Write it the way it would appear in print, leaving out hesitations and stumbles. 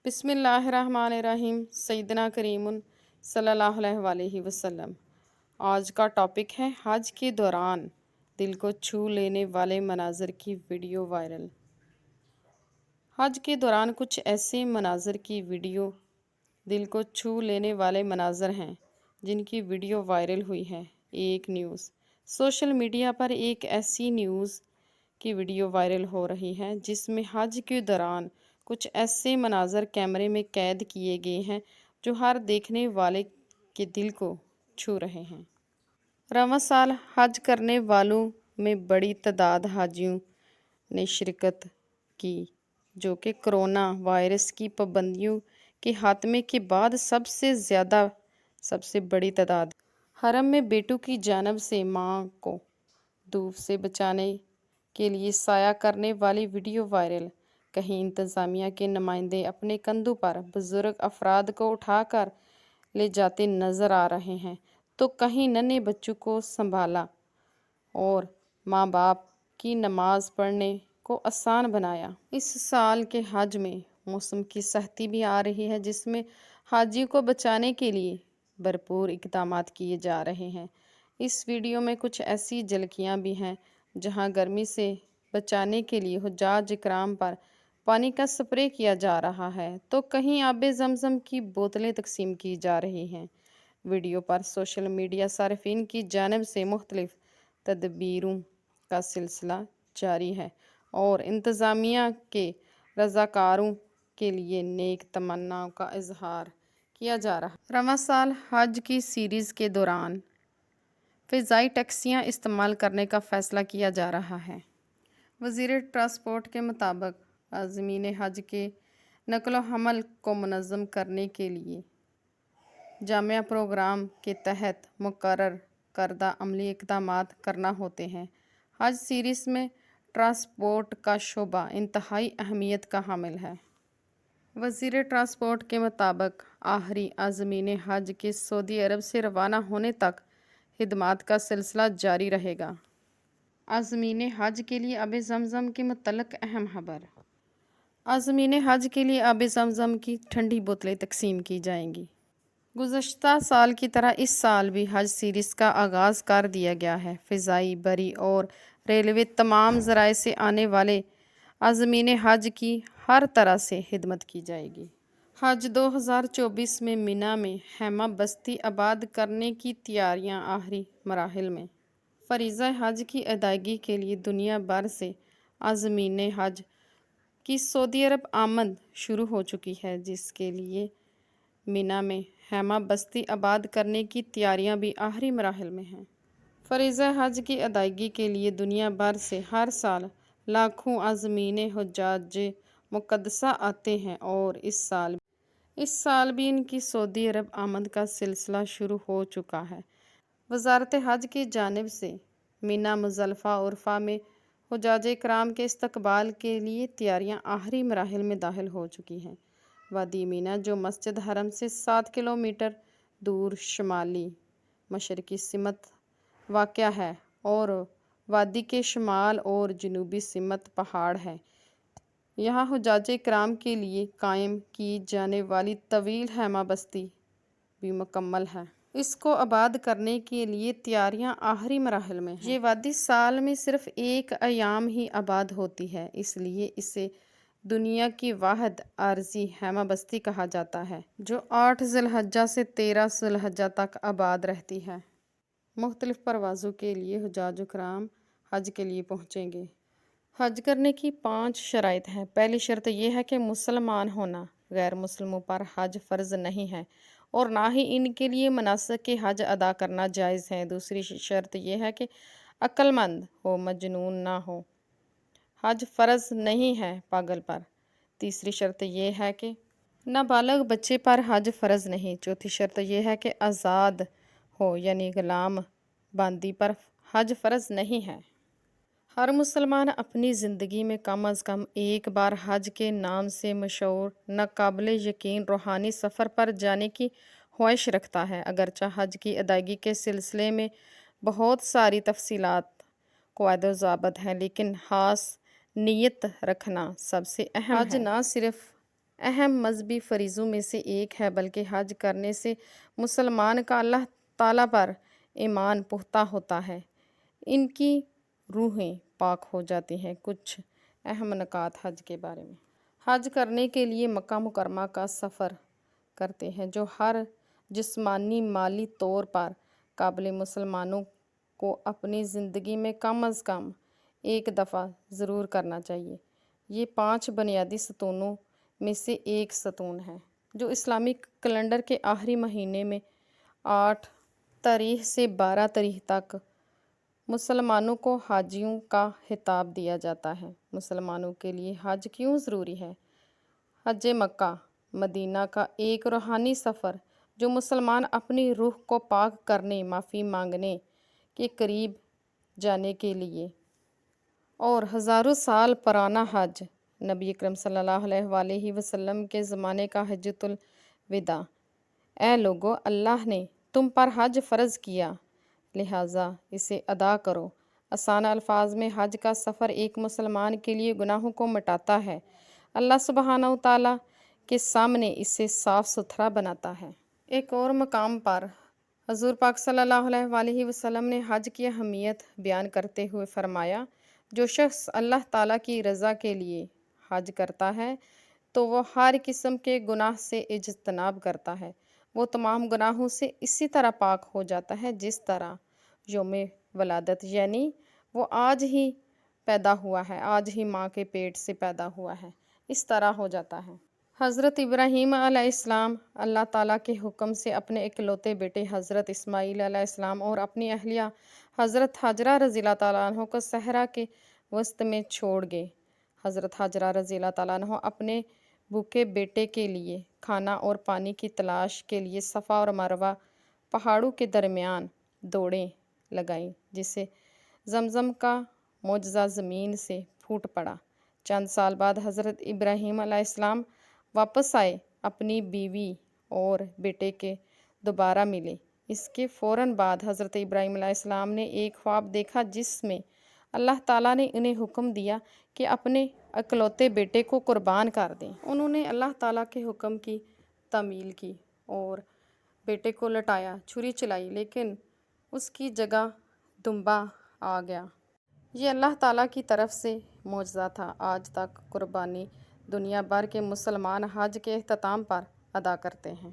بسم اللہ الرحمن الرحیم سیدنا کریم صلی اللہ علیہ وسلم۔ آج کا ٹاپک ہے حج کے دوران دل کو چھو لینے والے مناظر کی ویڈیو وائرل۔ حج کے دوران کچھ ایسے مناظر کی ویڈیو دل کو چھو لینے والے مناظر ہیں جن کی ویڈیو وائرل ہوئی ہے۔ ایک نیوز سوشل میڈیا پر ایک ایسی نیوز کی ویڈیو وائرل ہو رہی ہے جس میں حج کے دوران کچھ ایسے مناظر کیمرے میں قید کیے گئے ہیں جو ہر دیکھنے والے کے دل کو چھو رہے ہیں۔ رواں سال حج کرنے والوں میں بڑی تعداد حاجیوں نے شرکت کی جو کہ کرونا وائرس کی پابندیوں کے خاتمے کے بعد سب سے بڑی تعداد۔ حرم میں بیٹوں کی جانب سے ماں کو دھوپ سے بچانے کے لیے سایہ کرنے والی ویڈیو وائرل۔ کہیں انتظامیہ کے نمائندے اپنے کندھوں پر بزرگ افراد کو اٹھا کر لے جاتے نظر آ رہے ہیں تو کہیں ننھے بچوں کو سنبھالا اور ماں باپ کی نماز پڑھنے کو آسان بنایا۔ اس سال کے حج میں موسم کی سختی بھی آ رہی ہے جس میں حاجیوں کو بچانے کے لیے بھرپور اقدامات کیے جا رہے ہیں۔ اس ویڈیو میں کچھ ایسی جھلکیاں بھی ہیں جہاں گرمی سے بچانے کے لیے حجاج کرام پر پانی کا سپرے کیا جا رہا ہے تو کہیں آب زمزم کی بوتلیں تقسیم کی جا رہی ہیں۔ ویڈیو پر سوشل میڈیا صارفین کی جانب سے مختلف تدبیروں کا سلسلہ جاری ہے اور انتظامیہ کے رضاکاروں کے لیے نیک تمناؤں کا اظہار کیا جا رہا ہے۔ رواں سال حج کی سیریز کے دوران فضائی ٹیکسیاں استعمال کرنے کا فیصلہ کیا جا رہا ہے۔ وزیر ٹرانسپورٹ کے مطابق عازمین حج کے نقل و حمل کو منظم کرنے کے لیے جامع پروگرام کے تحت مقرر کردہ عملی اقدامات کرنا ہوتے ہیں۔ حج سیریز میں ٹرانسپورٹ کا شعبہ انتہائی اہمیت کا حامل ہے۔ وزیر ٹرانسپورٹ کے مطابق آخری عازمین حج کے سعودی عرب سے روانہ ہونے تک خدمات کا سلسلہ جاری رہے گا۔ عازمین حج کے لیے آب زمزم کے متعلق اہم خبر۔ عازمین حج کے لیے آب زمزم کی ٹھنڈی بوتلیں تقسیم کی جائیں گی۔ گزشتہ سال کی طرح اس سال بھی حج سیریز کا آغاز کر دیا گیا ہے۔ فضائی، بری اور ریلوے تمام ذرائع سے آنے والے عازمین حج کی ہر طرح سے خدمت کی جائے گی۔ حج 2024 میں مینا میں خیمہ بستی آباد کرنے کی تیاریاں آخری مراحل میں۔ فریضہ حج کی ادائیگی کے لیے دنیا بھر سے عازمین حج کی سعودی عرب آمد شروع ہو چکی ہے جس کے لیے مینا میں خیمہ بستی آباد کرنے کی تیاریاں بھی آخری مراحل میں ہیں۔ فریضہ حج کی ادائیگی کے لیے دنیا بھر سے ہر سال لاکھوں عازمین حجاج مقدسہ آتے ہیں اور اس سال بھی ان کی سعودی عرب آمد کا سلسلہ شروع ہو چکا ہے۔ وزارت حج کی جانب سے مینا مزدلفہ عرفہ میں حجاج کرام کے استقبال کے لیے تیاریاں آخری مراحل میں داخل ہو چکی ہیں۔ وادی مینا جو مسجد حرم سے 7 کلومیٹر دور شمالی مشرقی سمت واقع ہے اور وادی کے شمال اور جنوبی سمت پہاڑ ہے، یہاں حجاج کرام کے لیے قائم کی جانے والی طویل خیمہ بستی بھی مکمل ہے۔ اس کو آباد کرنے کے لیے تیاریاں آخری مراحل میں ہیں۔ یہ وادی سال میں صرف ایک ایام ہی آباد ہوتی ہے، اس لیے اسے دنیا کی واحد عارضی خیمہ بستی کہا جاتا ہے جو 8 ذی الحجہ سے 13 ذی الحجہ تک آباد رہتی ہے۔ مختلف پروازوں کے لیے حجاج کرام حج کے لیے پہنچیں گے۔ حج کرنے کی 5 شرائط ہیں۔ پہلی شرط یہ ہے کہ مسلمان ہونا۔ غیر مسلموں پر حج فرض نہیں ہے اور نہ ہی ان کے لیے مناسک حج ادا کرنا جائز ہے۔ دوسری شرط یہ ہے کہ عقل مند ہو، مجنون نہ ہو۔ حج فرض نہیں ہے پاگل پر۔ تیسری شرط یہ ہے کہ نابالغ بچے پر حج فرض نہیں۔ چوتھی شرط یہ ہے کہ آزاد ہو یعنی غلام باندی پر حج فرض نہیں ہے۔ ہر مسلمان اپنی زندگی میں کم از کم ایک بار حج کے نام سے مشہور ناقابل یقین روحانی سفر پر جانے کی خواہش رکھتا ہے۔ اگرچہ حج کی ادائیگی کے سلسلے میں بہت ساری تفصیلات، قواعد و ضوابط ہیں لیکن خاص نیت رکھنا سب سے اہم ہے۔ حج نہ صرف اہم مذہبی فریضوں میں سے ایک ہے، بلکہ حج کرنے سے مسلمان کا اللہ تعالیٰ پر ایمان پختہ ہوتا ہے، ان کی روحیں پاک ہو جاتی ہیں۔ کچھ اہم نکات حج کے بارے میں۔ حج کرنے کے لیے مکہ مکرمہ کا سفر کرتے ہیں، جو ہر جسمانی مالی طور پر قابل مسلمانوں کو اپنی زندگی میں کم از کم ایک دفعہ ضرور کرنا چاہیے۔ یہ 5 بنیادی ستونوں میں سے ایک ستون ہے، جو اسلامی کیلنڈر کے آخری مہینے میں 8 تاریخ سے 12 تاریخ تک مسلمانوں کو حاجیوں کا خطاب دیا جاتا ہے۔ مسلمانوں کے لیے حج کیوں ضروری ہے؟ حج مکہ مدینہ کا ایک روحانی سفر، جو مسلمان اپنی روح کو پاک کرنے، معافی مانگنے کے قریب جانے کے لیے، اور ہزاروں سال پرانا حج نبی اکرم صلی اللہ علیہ وآلہ وسلم کے زمانے کا حجۃ الوداع۔ اے لوگو، اللہ نے تم پر حج فرض کیا، لہٰذا اسے ادا کرو۔ آسان الفاظ میں حج کا سفر ایک مسلمان کے لیے گناہوں کو مٹاتا ہے، اللہ سبحانہ وتعالیٰ کے سامنے اسے صاف ستھرا بناتا ہے۔ ایک اور مقام پر حضور پاک صلی اللہ علیہ وآلہ وسلم نے حج کی اہمیت بیان کرتے ہوئے فرمایا، جو شخص اللہ تعالیٰ کی رضا کے لیے حج کرتا ہے تو وہ ہر قسم کے گناہ سے اجتناب کرتا ہے۔ وہ تمام گناہوں سے اسی طرح پاک ہو جاتا ہے جس طرح یوم ولادت، یعنی وہ آج ہی پیدا ہوا ہے، آج ہی ماں کے پیٹ سے پیدا ہوا ہے، اس طرح ہو جاتا ہے۔ حضرت ابراہیم علیہ السلام اللہ تعالیٰ کے حکم سے اپنے اکلوتے بیٹے حضرت اسماعیل علیہ السلام اور اپنی اہلیہ حضرت ہاجرہ رضی اللہ تعالیٰ عنہ کو صحرا کے وسط میں چھوڑ گئے۔ حضرت ہاجرہ رضی اللہ تعالیٰ عنہ اپنے بھوکے بیٹے کے لیے کھانا اور پانی کی تلاش کے لیے صفا اور مروہ پہاڑوں کے درمیان دوڑیں لگائیں، جس سے زمزم کا معجزہ زمین سے پھوٹ پڑا۔ چند سال بعد حضرت ابراہیم علیہ السلام واپس آئے، اپنی بیوی اور بیٹے کے دوبارہ ملے۔ اس کے فوراً بعد حضرت ابراہیم علیہ السلام نے ایک خواب دیکھا جس میں اللہ تعالیٰ نے انہیں حکم دیا کہ اپنے اکلوتے بیٹے کو قربان کر دیں۔ انہوں نے اللہ تعالیٰ کے حکم کی تعمیل کی اور بیٹے کو لٹایا، چھری چلائی، لیکن اس کی جگہ دمبا آ گیا۔ یہ اللہ تعالیٰ کی طرف سے معجزہ تھا۔ آج تک قربانی دنیا بھر کے مسلمان حج کے اختتام پر ادا کرتے ہیں۔